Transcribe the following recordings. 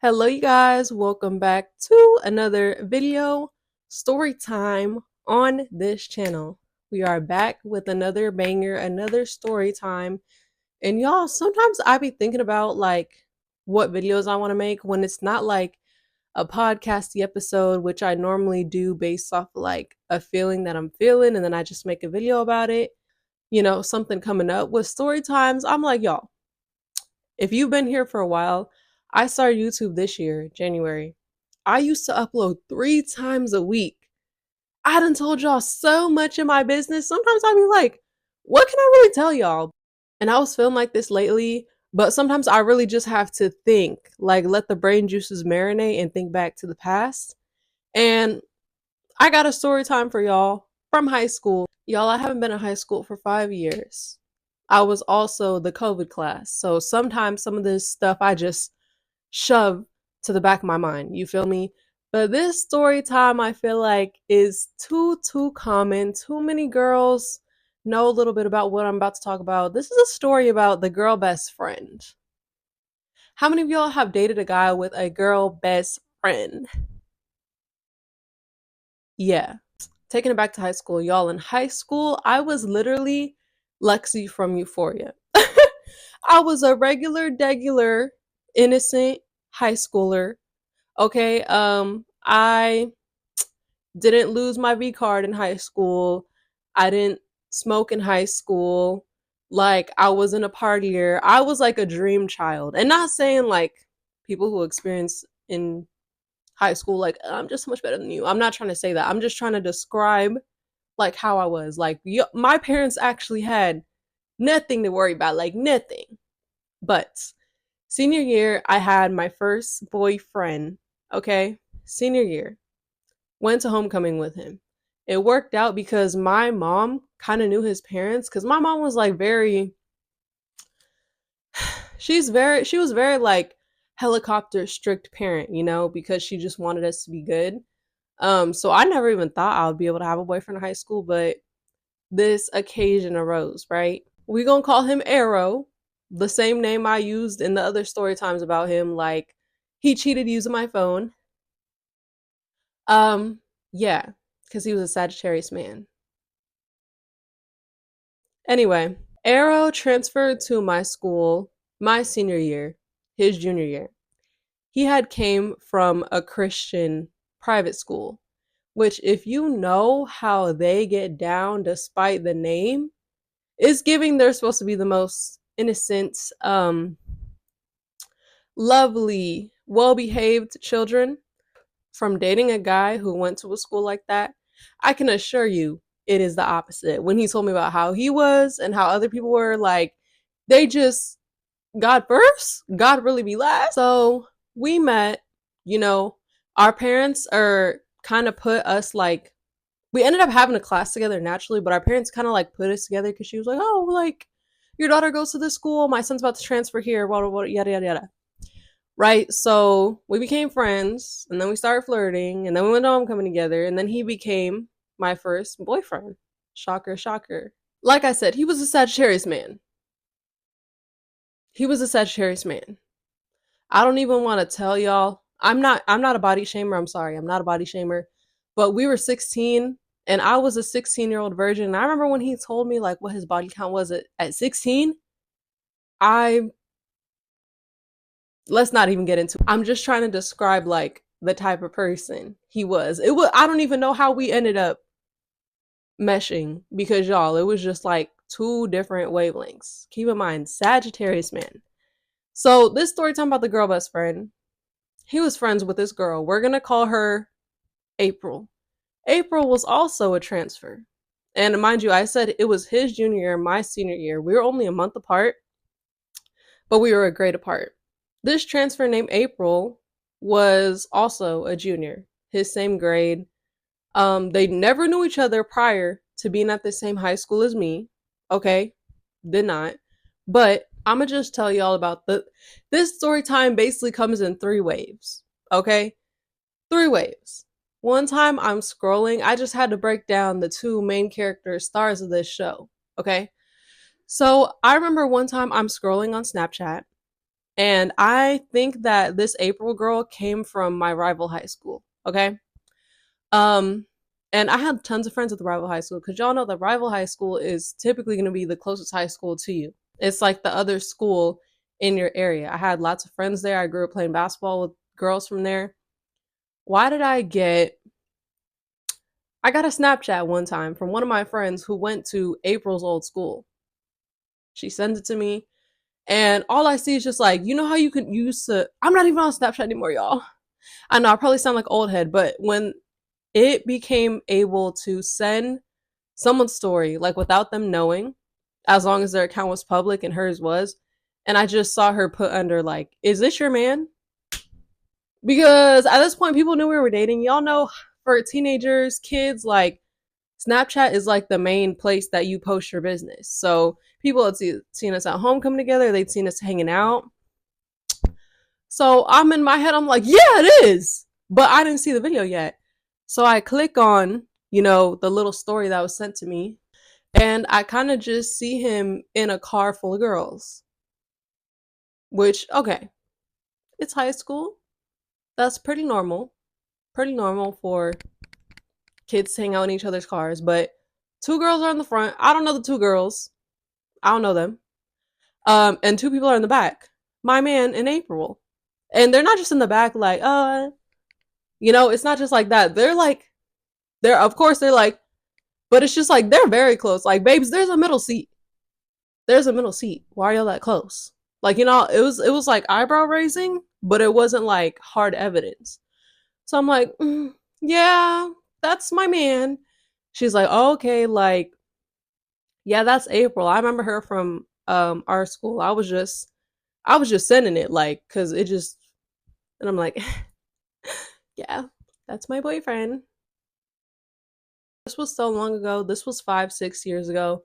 Hello, you guys. Welcome back to another video story time on this channel. We are back with another banger, another story time. And y'all, sometimes I be thinking about what videos I want to make when it's not like a podcasty episode, which I normally do based off like a feeling that I'm feeling, and then I just make a video about it. Something coming up with story times. I'm like, y'all, if you've been here for a while, I started YouTube this year, January. I used to upload 3 times a week. I done told y'all so much in my business. Sometimes I'll be like, what can I really tell y'all? And I was feeling like this lately, but sometimes I really just have to think, like let the brain juices marinate and think back to the past. And I got a story time for y'all from high school. Y'all, I haven't been in high school for 5 years. I was also the COVID class. So sometimes some of this stuff I just shove to the back of my mind. You feel me? But this story time I feel like is too common. Too many girls know a little bit about what I'm about to talk about. This is a story about the girl best friend. How many of y'all have dated a guy with a girl best friend? Yeah. Taking it back to high school, y'all. In high school, I was literally Lexi from Euphoria. I was a regular, innocent high schooler. Okay. I didn't lose my V card in high school. I didn't smoke in high school. Like, I wasn't a partier. I was like a dream child. And not saying like people who experience in high school, like, I'm just so much better than you. I'm not trying to say that. I'm just trying to describe like how I was. Like, my parents actually had nothing to worry about, like nothing. But senior year, I had my first boyfriend. Okay, senior year, went to homecoming with him. It worked out because my mom kind of knew his parents. Because my mom was like she was very like helicopter strict parent, because she just wanted us to be good. So I never even thought I would be able to have a boyfriend in high school, but this occasion arose, right? We gonna call him Arrow, the same name I used in the other story times about him. Like, he cheated using my phone. Um, yeah, because he was a Sagittarius man. Anyway, Arrow transferred to my school my senior year, his junior year. He had came from a Christian private school, which if you know how they get down despite the name, is giving they're supposed to be the most innocent, lovely, well-behaved children. From dating a guy who went to a school like that, I can assure you it is the opposite. When he told me about how he was and how other people were, like, they just, God first, God really be last. So we met, you know, our parents are kind of put us like, we ended up having a class together naturally, but our parents kind of like put us together because she was like, oh, like, your daughter goes to this school, my son's about to transfer here, blah, blah, blah, yada, yada, yada. Right? So we became friends, and then we started flirting, and then we went to homecoming together, and then he became my first boyfriend. Shocker, shocker. Like I said, he was a Sagittarius man. He was a Sagittarius man. I don't even want to tell y'all. I'm not a body shamer. I'm sorry. I'm not a body shamer. But we were 16 and I was a 16-year-old virgin. And I remember when he told me like what his body count was at 16. I Let's not even get into it. I'm just trying to describe like the type of person he was. It was I don't even know how we ended up meshing because y'all, it was just like two different wavelengths. Keep in mind, Sagittarius man. So this story time about the girl best friend. He was friends with this girl. We're gonna call her April. April was also a transfer. And mind you, I said it was his junior year, my senior year. We were only a month apart, but we were a grade apart. This transfer named April was also a junior, his same grade. They never knew each other prior to being at the same high school as me. Okay, did not. But I'ma just tell y'all about this story time basically comes in 3 waves. Okay? 3 waves. One time I'm scrolling, I just had to break down the two main character stars of this show. Okay? So I remember one time I'm scrolling on Snapchat And I think that this April girl came from my rival high school. Okay. Um, and I had tons of friends at the rival high school because y'all know the rival high school is typically going to be the closest high school to you. It's like the other school in your area. I had lots of friends there. I grew up playing basketball with girls from there. Why did I get I got a Snapchat one time from one of my friends who went to April's old school. She sends it to me, and all I see is just like, you know how you can use to. I'm not even on Snapchat anymore, y'all. I know I probably sound like old head, but when it became able to send someone's story like without them knowing, as long as their account was public and hers was, and I just saw her put under like, "Is this your man?" Because at this point, people knew we were dating. Y'all know for teenagers, kids, like Snapchat is like the main place that you post your business. So people had seen us at home coming together, they'd seen us hanging out. So I'm in my head, I'm like, yeah, it is. But I didn't see the video yet. So I click on, the little story that was sent to me, and I kind of just see him in a car full of girls. Which, okay, it's high school. That's pretty normal. Pretty normal for kids to hang out in each other's cars. But two girls are in the front. I don't know the two girls. I don't know them. And two people are in the back. My man and April. And they're not just in the back like, it's not just like that. Of course they're like, but it's just like they're very close. Like, babes, there's a middle seat. There's a middle seat. Why are y'all that close? Like, it was like eyebrow raising, but it wasn't like hard evidence. So I'm like, yeah, that's my man. She's like, oh, okay, like, yeah, that's April. I remember her from our school. I was just sending it like cuz it just and I'm like, yeah, that's my boyfriend. This was so long ago. This was 5, 6 years ago.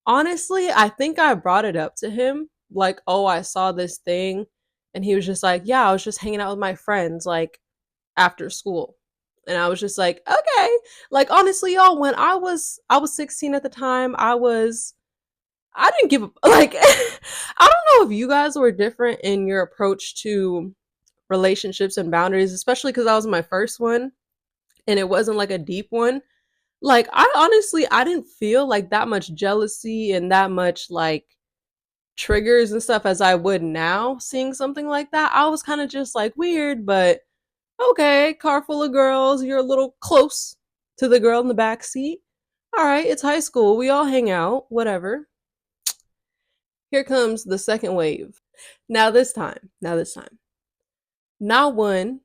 Honestly, I think I brought it up to him like, "Oh, I saw this thing." And he was just like, "Yeah, I was just hanging out with my friends like after school." And I was just like, "Okay." Like honestly, y'all, when I was 16 at the time, I didn't give a like I don't know if you guys were different in your approach to relationships and boundaries, especially cuz I was my first one and it wasn't like a deep one. Like I didn't feel like that much jealousy and that much like triggers and stuff as I would now seeing something like that. I was kind of just like weird, but okay, car full of girls, you're a little close to the girl in the back seat. All right, it's high school. We all hang out, whatever. Here comes the second wave. Now this time. Not one,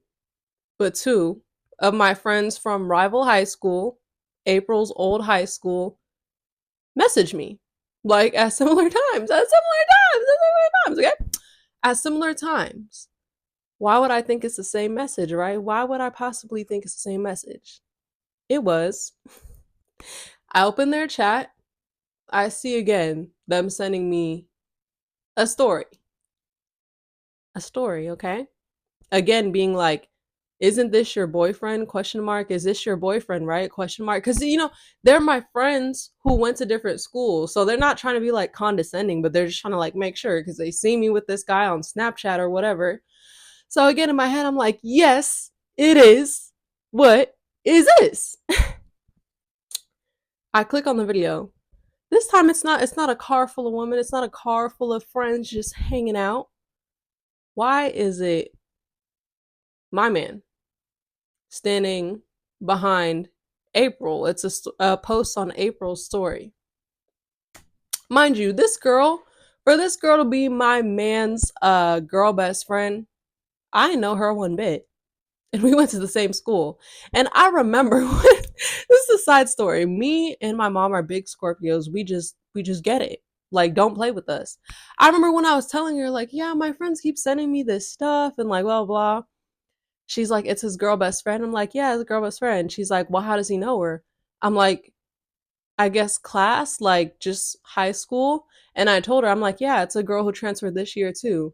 but two of my friends from rival high school, April's old high school, message me. Like at similar times, okay? At similar times. Why would I think it's the same message, right? Why would I possibly think it's the same message? It was. I open their chat. I see again them sending me a story. A story, okay? Again being like, isn't this your boyfriend, question mark? Is this your boyfriend, right, question mark? Because they're my friends who went to different schools, so they're not trying to be like condescending, but they're just trying to like make sure because they see me with this guy on Snapchat or whatever. So again in my head I'm like, yes, it is. What is this? I click on the video. This time it's not a car full of women, it's not a car full of friends just hanging out. Why is it my man standing behind April? It's a post on April's story. Mind you, for this girl to be my man's girl best friend, I didn't know her one bit. And we went to the same school. And I remember this is a side story. Me and my mom are big Scorpios. We just get it. Like, don't play with us. I remember when I was telling her, like, yeah, my friends keep sending me this stuff and like blah blah. She's like, it's his girl best friend. I'm like, yeah, it's a girl best friend. She's like, well, how does he know her? I'm like, I guess class, like just high school. And I told her, I'm like, yeah, it's a girl who transferred this year too.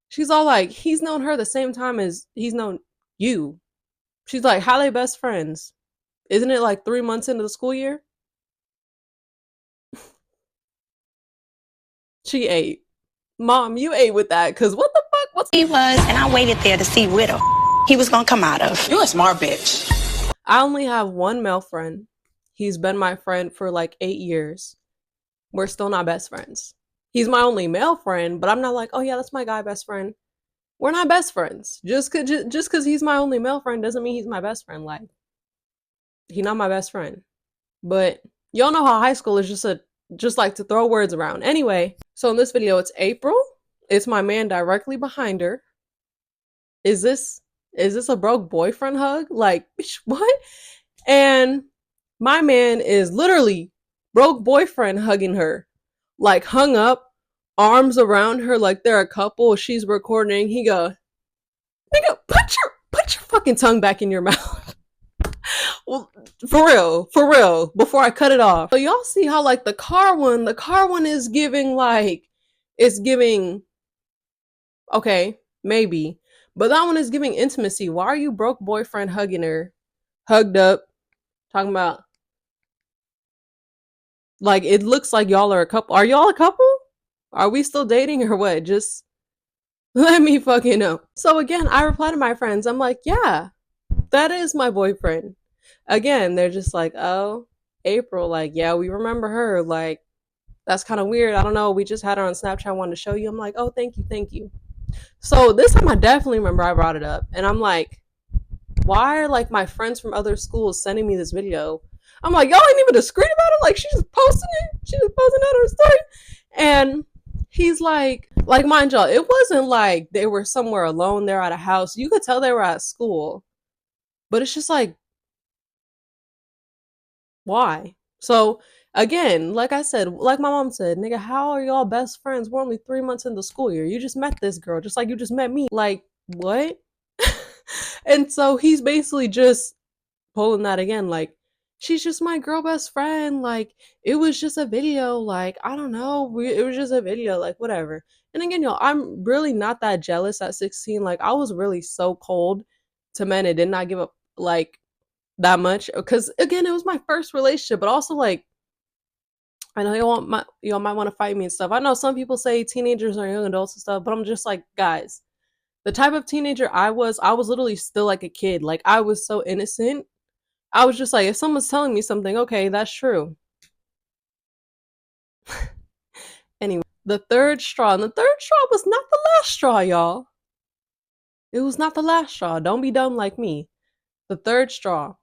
She's all like, he's known her the same time as he's known you. She's like, how they best friends? Isn't it like 3 months into the school year? She ate. Mom, you ate with that, because what the fuck? he was, and I waited there to see where the he was gonna come out of. You a smart bitch. I only have one male friend. He's been my friend for like 8 years. We're still not best friends. He's my only male friend, but I'm not like, oh yeah, that's my guy best friend. We're not best friends. Just cause he's my only male friend doesn't mean he's my best friend. Like, he's not my best friend. But y'all know how high school is just like to throw words around. Anyway, so in this video, it's April. It's my man directly behind her. Is this a broke boyfriend hug? Like, bitch, what? And my man is literally broke boyfriend hugging her, like hung up, arms around her like they're a couple. She's recording. He go, nigga, put your fucking tongue back in your mouth. Well, for real, before I cut it off. So y'all see how like the car one is giving like, it's giving, okay, maybe. But that one is giving intimacy. Why are you broke boyfriend hugging her? Hugged up, talking about, like, it looks like y'all are a couple. Are y'all a couple? Are we still dating or what? Just let me fucking know. So again, I reply to my friends. I'm like, yeah, that is my boyfriend. Again, they're just like, oh, April, like, yeah, we remember her. Like, that's kind of weird. I don't know. We just had her on Snapchat. I wanted to show you. I'm like, oh, thank you. So this time I definitely remember I brought it up. And I'm like, why are like my friends from other schools sending me this video? I'm like, y'all ain't even discreet about it? Like, she just posted it. She just posted it on her story. And he's like, mind y'all, it wasn't like they were somewhere alone. They're at a house. You could tell they were at school. But it's just like, why? So again, like I said, like my mom said, nigga, how are y'all best friends? We're only 3 months into the school year. You just met this girl, just like you just met me. Like, what? And so he's basically just pulling that again, like, she's just my girl best friend. Like, it was just a video. Like, I don't know. It was just a video. Like, whatever. And again, y'all, I'm really not that jealous at 16. Like, I was really so cold to men and did not give up, like, that much. Because, again, it was my first relationship. But also, like, I know y'all might want to fight me and stuff. I know some people say teenagers are young adults and stuff. But I'm just like, guys, the type of teenager I was literally still like a kid. Like, I was so innocent. I was just like, if someone's telling me something, okay, that's true. Anyway, the third straw. And the third straw was not the last straw, y'all. It was not the last straw. Don't be dumb like me. The third straw.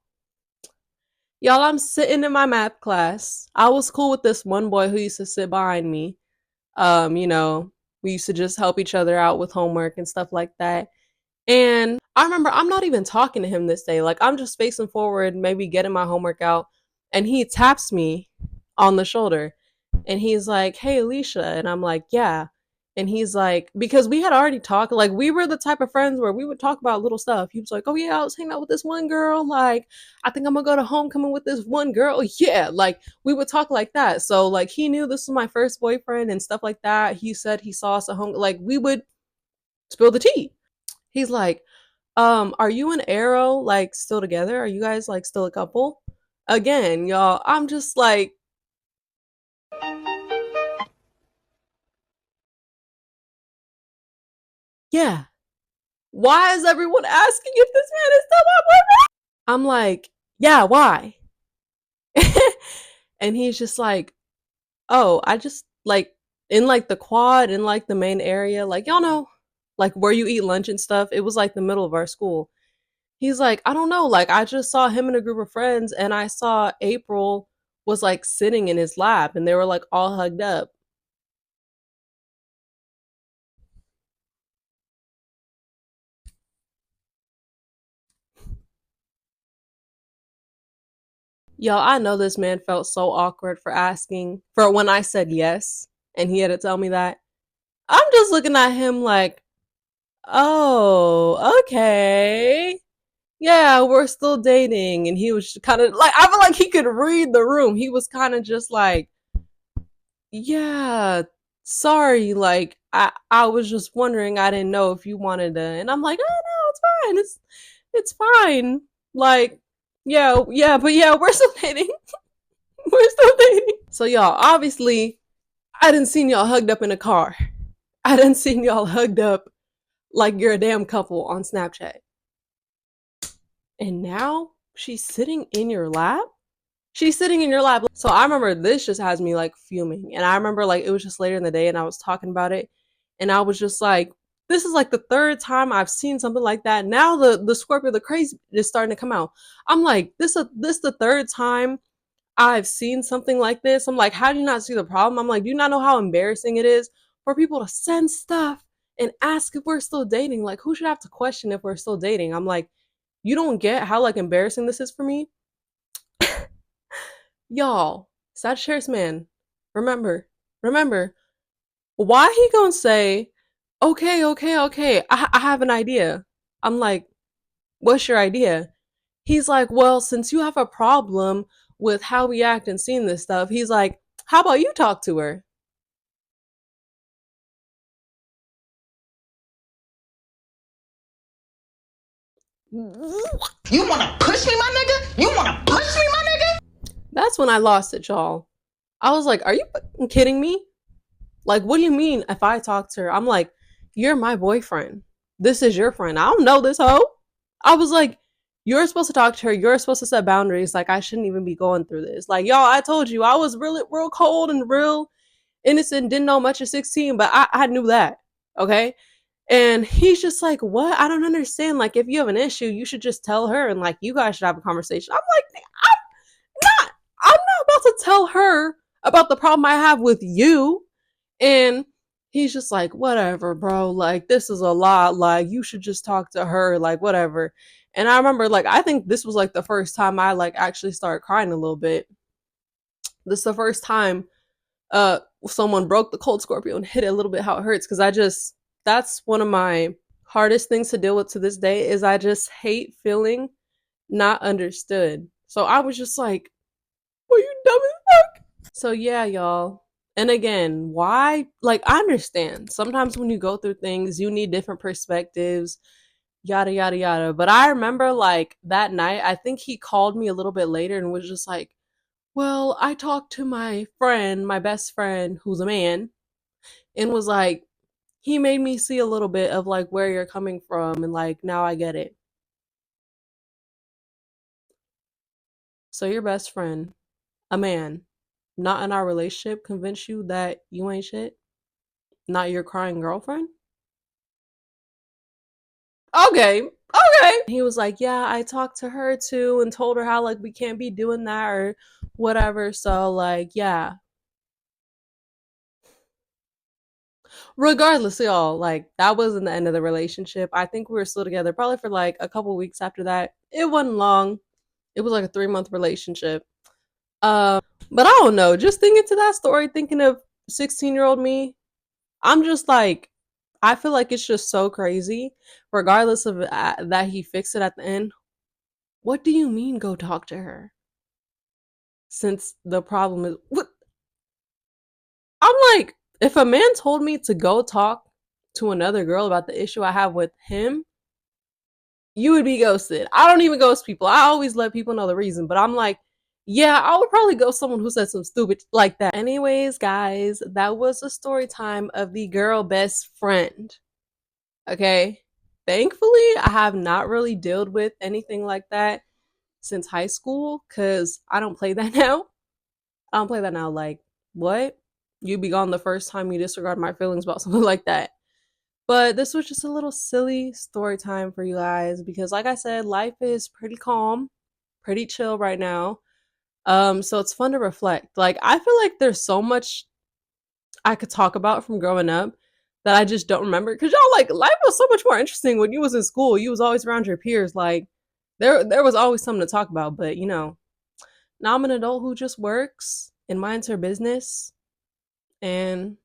Y'all, I'm sitting in my math class. I was cool with this one boy who used to sit behind me. You know, we used to just help each other out with homework and stuff like that. And I remember I'm not even talking to him this day. Like, I'm just facing forward, maybe getting my homework out. And he taps me on the shoulder. And he's like, hey, Alicia. And I'm like, yeah. And he's like, because we had already talked, like, we were the type of friends where we would talk about little stuff. He was like, oh, yeah, I was hanging out with this one girl. Like, I think I'm going to go to homecoming with this one girl. Yeah. Like, we would talk like that. So, like, he knew this was my first boyfriend and stuff like that. He said he saw us at home. Like, we would spill the tea. He's like, are you and Arrow, like, still together? Are you guys, like, still a couple? Again, y'all, I'm just like, yeah. Why is everyone asking if this man is still my boyfriend? I'm like, yeah, why? And he's just like, oh, I just, like, in, like, the quad, in, like, the main area, like, y'all know, like, where you eat lunch and stuff. It was, like, the middle of our school. He's like, I don't know, like, I just saw him and a group of friends, and I saw April was, like, sitting in his lap, and they were, like, all hugged up. Y'all, I know this man felt so awkward for when I said yes, and he had to tell me that. I'm just looking at him like, oh, okay. Yeah, we're still dating. And he was kind of like, I feel like he could read the room. He was kind of just like, yeah, sorry. Like, I was just wondering. I didn't know if you wanted to. And I'm like, oh, no, it's fine. It's fine. Like, yeah, but yeah, we're still dating. We're still dating. So, y'all, obviously, I didn't see y'all hugged up in a car. I didn't see y'all hugged up like you're a damn couple on Snapchat. And now she's sitting in your lap? She's sitting in your lap. So I remember this just has me like fuming. And I remember like it was just later in the day and I was talking about it. And I was just like, this is like the third time I've seen something like that. Now the Scorpio, the crazy is starting to come out. I'm like, this the third time I've seen something like this. I'm like, how do you not see the problem? I'm like, do you not know how embarrassing it is for people to send stuff and ask if we're still dating? Like, who should have to question if we're still dating? I'm like, you don't get how like embarrassing this is for me? Y'all, Sagittarius man, remember, remember, why he gonna say, okay, I have an idea. I'm like, what's your idea? He's like, well, since you have a problem with how we act and seeing this stuff, he's like, how about you talk to her? You wanna push me, my nigga? You wanna push me, my nigga? That's when I lost it, y'all. I was like, are you kidding me? Like, what do you mean if I talk to her? I'm like, you're my boyfriend. This is your friend. I don't know this hoe. I was like, you're supposed to talk to her. You're supposed to set boundaries. Like, I shouldn't even be going through this. Like, y'all, I told you I was really real cold and real innocent, didn't know much at 16, but I knew that. Okay. And he's just like, what? I don't understand. Like, if you have an issue, you should just tell her and like you guys should have a conversation. I'm like, I'm not about to tell her about the problem I have with you. And he's just like, whatever, bro. Like, this is a lot. Like, you should just talk to her. Like, whatever. And I remember, like, I think this was like the first time I like actually started crying a little bit. This is the first time someone broke the cold Scorpio and hit it a little bit how it hurts. Cause that's one of my hardest things to deal with to this day is I just hate feeling not understood. So I was just like, were you dumb as fuck? So yeah, y'all. And again, why? Like, I understand. Sometimes when you go through things, you need different perspectives, yada, yada, yada. But I remember, like, that night, I think he called me a little bit later and was just like, well, I talked to my friend, my best friend, who's a man, and was like, he made me see a little bit of, like, where you're coming from. And, like, now I get it. So, your best friend, a man, not in our relationship, convince you that you ain't shit? Not your crying girlfriend? Okay, okay. He was like, yeah, I talked to her too and told her how like we can't be doing that or whatever. So like, yeah. Regardless, y'all, like that wasn't the end of the relationship. I think we were still together probably for like a couple weeks after that. It wasn't long. It was like a 3-month relationship. But I don't know. Just thinking to that story, thinking of 16-year-old me, I'm just like, I feel like it's just so crazy. Regardless of that he fixed it at the end. What do you mean go talk to her? Since the problem is what I'm like, if a man told me to go talk to another girl about the issue I have with him, you would be ghosted. I don't even ghost people. I always let people know the reason, but I'm like, yeah, I would probably ghost someone who said some stupid like that. Anyways, guys, that was a story time of the girl best friend. Okay. Thankfully, I have not really dealt with anything like that since high school because I don't play that now. I don't play that now. Like, what? You be gone the first time you disregard my feelings about something like that. But this was just a little silly story time for you guys because, like I said, life is pretty calm, pretty chill right now. So it's fun to reflect. Like, I feel like there's so much I could talk about from growing up that I just don't remember. Cause y'all like life was so much more interesting when you was in school. You was always around your peers. Like, there was always something to talk about. But now I'm an adult who just works and minds her business. And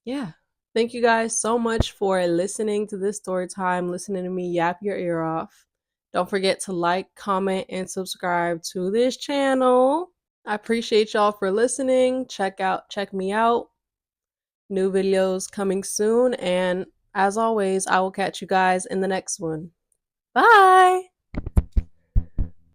yeah, thank you guys so much for listening to this story time, listening to me yap your ear off. Don't forget to like, comment, and subscribe to this channel. I appreciate y'all for listening. Check me out. New videos coming soon. And as always, I will catch you guys in the next one. Bye.